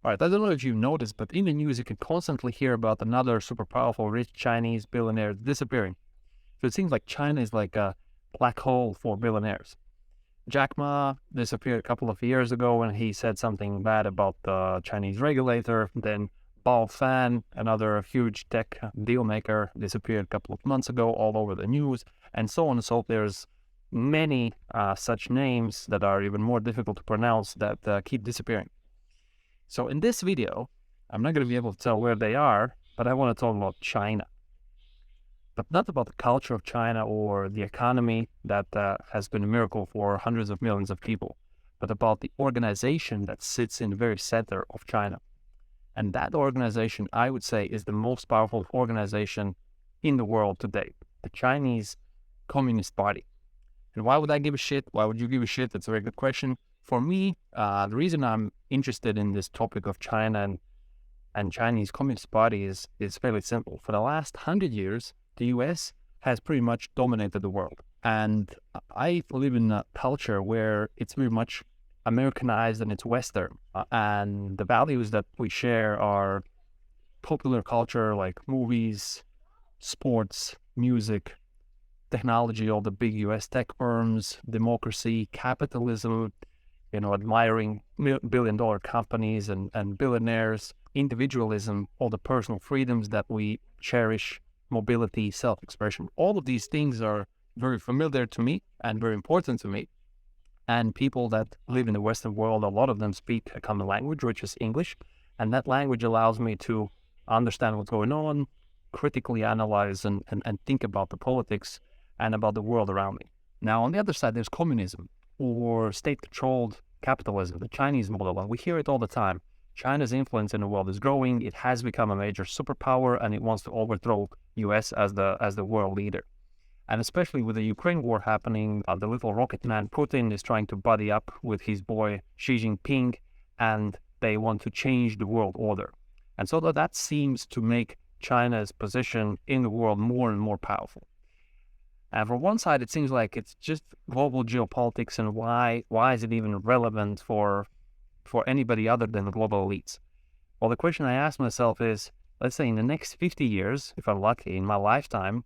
All right, I don't know if you've noticed, but in the news, you can constantly hear about another super powerful, rich Chinese billionaire disappearing. So it seems like China is like a black hole for billionaires. Jack Ma disappeared a couple of years ago when he said something bad about the Chinese regulator. Then Bao Fan, another huge tech deal maker, disappeared a couple of months ago, all over the news, and so on and so forth. There's many such names that are even more difficult to pronounce that keep disappearing. So in this video, I'm not going to be able to tell where they are, but I want to talk about China. But not about the culture of China or the economy that has been a miracle for hundreds of millions of people, but about the organization that sits in the very center of China. And that organization, I would say, is the most powerful organization in the world today, the Chinese Communist Party. And why would I give a shit? Why would you give a shit? That's a very good question. For me, the reason I'm interested in this topic of China and Chinese Communist Party is fairly simple. For the last 100 years, the US has pretty much dominated the world. And I live in a culture where it's very much Americanized and it's Western. And the values that we share are popular culture like movies, sports, music, technology, all the big US tech firms, democracy, capitalism, admiring billion-dollar companies and billionaires, individualism, all the personal freedoms that we cherish, mobility, self-expression. All of these things are very familiar to me and very important to me. And people that live in the Western world, a lot of them speak a common language, which is English. And that language allows me to understand what's going on, critically analyze and think about the politics and about the world around me. Now, on the other side, there's communism or state-controlled capitalism, the Chinese model. And we hear it all the time. China's influence in the world is growing. It has become a major superpower, and it wants to overthrow US as the world leader. And especially with the Ukraine war happening, the little rocket man Putin is trying to buddy up with his boy Xi Jinping, and they want to change the world order. And so that seems to make China's position in the world more and more powerful. And from one side, it seems like it's just global geopolitics, and why is it even relevant for anybody other than the global elites? Well, the question I ask myself is, let's say in the next 50 years, if I'm lucky, in my lifetime,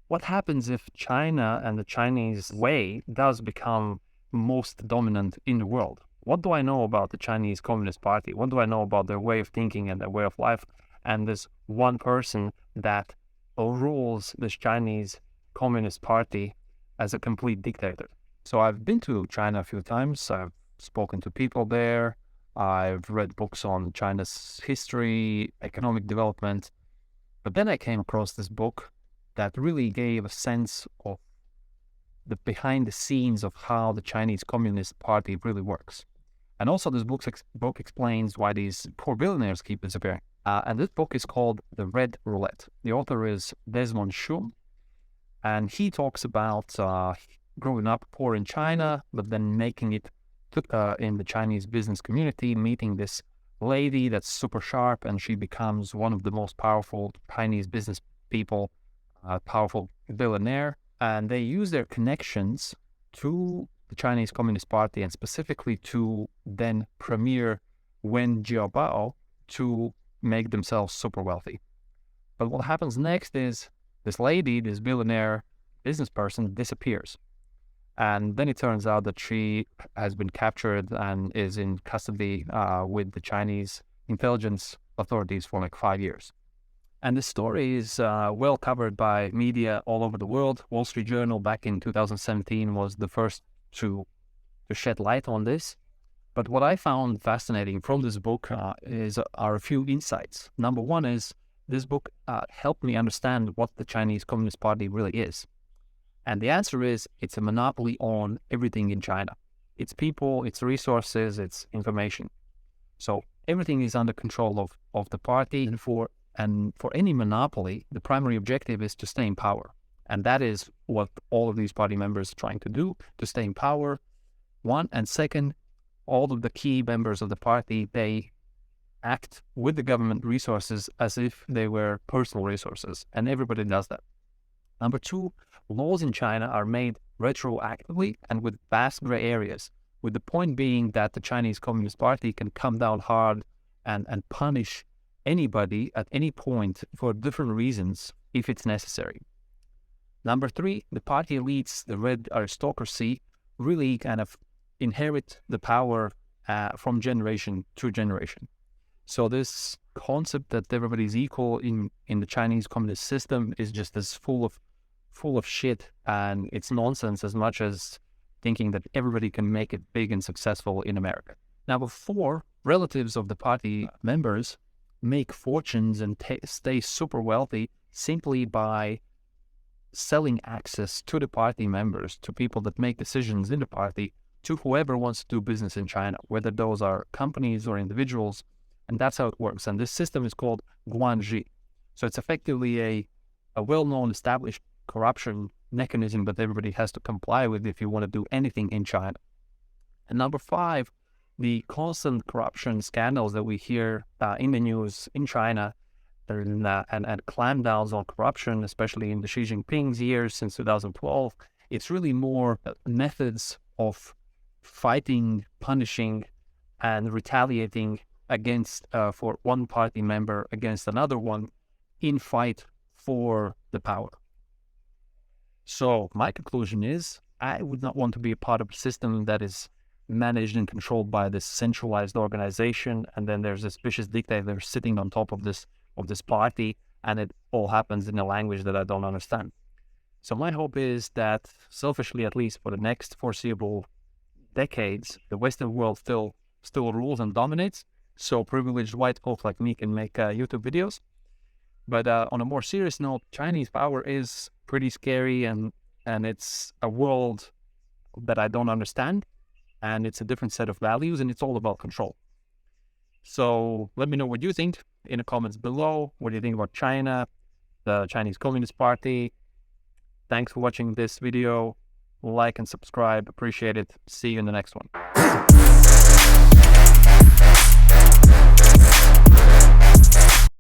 what happens if China and the Chinese way does become most dominant in the world? What do I know about the Chinese Communist Party? What do I know about their way of thinking and their way of life? And this one person that rules this Chinese Communist Party as a complete dictator. So I've been to China a few times. I've spoken to people there. I've read books on China's history, economic development. But then I came across this book that really gave a sense of the behind the scenes of how the Chinese Communist Party really works. And also this book explains why these poor billionaires keep disappearing. And this book is called The Red Roulette. The author is Desmond Shum. And he talks about growing up poor in China, but then making it in the Chinese business community, meeting this lady that's super sharp, and she becomes one of the most powerful Chinese business people, powerful billionaire. And they use their connections to the Chinese Communist Party, and specifically to then Premier Wen Jiabao, to make themselves super wealthy. But what happens next is this lady, this billionaire business person, disappears. And then it turns out that she has been captured and is in custody with the Chinese intelligence authorities for like 5 years. And this story is well covered by media all over the world. Wall Street Journal back in 2017 was the first to shed light on this. But what I found fascinating from this book are a few insights. Number one is this book helped me understand what the Chinese Communist Party really is. And the answer is it's a monopoly on everything in China. It's people, it's resources, it's information. So everything is under control of the party. And for any monopoly, the primary objective is to stay in power. And that is what all of these party members are trying to do, to stay in power, one. And second, all of the key members of the party, they act with the government resources as if they were personal resources. And everybody does that. Number two, laws in China are made retroactively and with vast gray areas, with the point being that the Chinese Communist Party can come down hard and punish anybody at any point for different reasons if it's necessary. Number three, the party elites, the red aristocracy, really kind of inherit the power from generation to generation. So this concept that everybody is equal in the Chinese communist system is just as full of shit, and it's nonsense as much as thinking that everybody can make it big and successful in America. Number four, relatives of the party members make fortunes and stay super wealthy simply by selling access to the party members, to people that make decisions in the party, to whoever wants to do business in China, whether those are companies or individuals. And that's how it works. And this system is called guanxi. So it's effectively a well-known established corruption mechanism that everybody has to comply with if you want to do anything in China. And number five, the constant corruption scandals that we hear in the news in China and clampdowns on corruption, especially in the Xi Jinping's years since 2012, it's really more methods of fighting, punishing, and retaliating against for one party member against another one in fight for the power. So my conclusion is I would not want to be a part of a system that is managed and controlled by this centralized organization, and then there's this vicious dictator sitting on top of this party, and it all happens in a language that I don't understand. So my hope is that, selfishly at least for the next foreseeable decades, the Western world still rules and dominates, so privileged white folks like me can make YouTube videos. But on a more serious note, Chinese power is pretty scary, and it's a world that I don't understand, and it's a different set of values, and it's all about control. So let me know what you think in the comments below. What do you think about China, the Chinese Communist Party? Thanks for watching this video. Like and subscribe. Appreciate it. See you in the next one.